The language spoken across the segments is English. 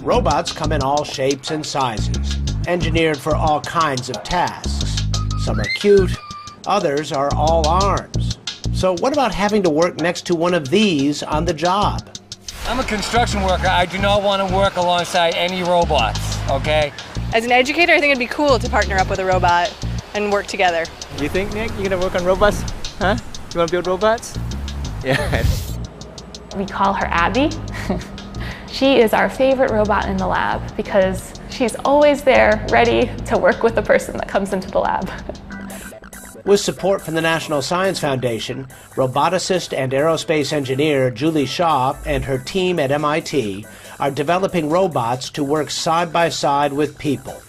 Robots come in all shapes and sizes, engineered for all kinds of tasks. Some are cute, others are all arms. So what about having to work next to one of these on the job? I'm a construction worker. I do not want to work alongside any robots, okay? As an educator, I think it'd be cool to partner up with a robot and work together. You think, Nick, you're gonna work on robots? Huh? You wanna build robots? Yeah. We call her Abby. She is our favorite robot in the lab because she's always there, ready to work with the person that comes into the lab. With support from the National Science Foundation, roboticist and aerospace engineer Julie Shaw and her team at MIT are developing robots to work side by side with people.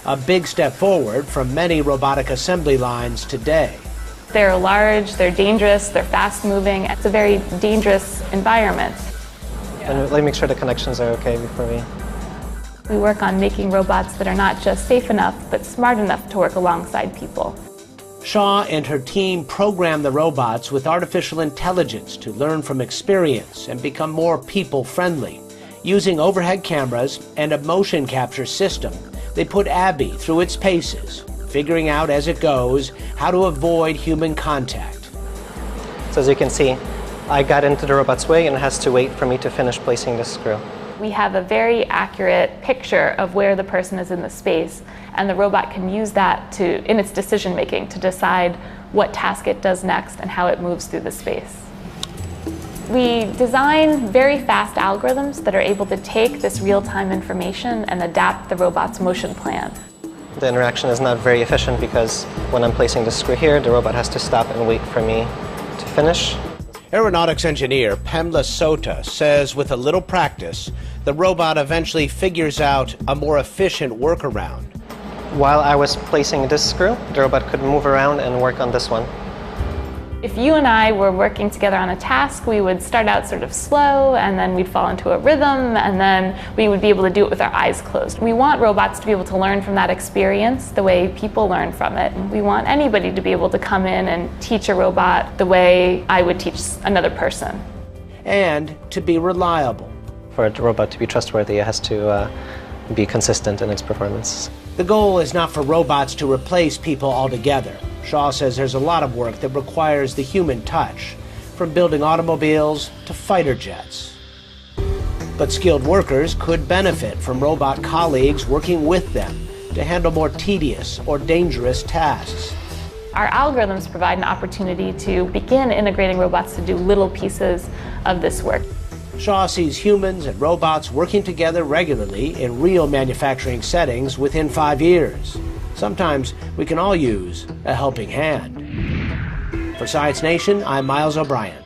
A big step forward from many robotic assembly lines today. They're large, they're dangerous, they're fast moving. It's a very dangerous environment. And let me make sure the connections are okay before we... We work on making robots that are not just safe enough, but smart enough to work alongside people. Shaw and her team program the robots with artificial intelligence to learn from experience and become more people-friendly. Using overhead cameras and a motion capture system, they put Abby through its paces, figuring out as it goes how to avoid human contact. So as you can see, I got into the robot's way and it has to wait for me to finish placing the screw. We have a very accurate picture of where the person is in the space, and the robot can use that in its decision making to decide what task it does next and how it moves through the space. We design very fast algorithms that are able to take this real-time information and adapt the robot's motion plan. The interaction is not very efficient because when I'm placing the screw here, the robot has to stop and wait for me to finish. Aeronautics engineer Pamela Sota says with a little practice, the robot eventually figures out a more efficient workaround. While I was placing this screw, the robot could move around and work on this one. If you and I were working together on a task, we would start out sort of slow, and then we'd fall into a rhythm, and then we would be able to do it with our eyes closed. We want robots to be able to learn from that experience the way people learn from it. We want anybody to be able to come in and teach a robot the way I would teach another person. And to be reliable. For a robot to be trustworthy, it has to be consistent in its performance. The goal is not for robots to replace people altogether. Shaw says there's a lot of work that requires the human touch, from building automobiles to fighter jets. But skilled workers could benefit from robot colleagues working with them to handle more tedious or dangerous tasks. Our algorithms provide an opportunity to begin integrating robots to do little pieces of this work. Shaw sees humans and robots working together regularly in real manufacturing settings within 5 years. Sometimes we can all use a helping hand. For Science Nation, I'm Miles O'Brien.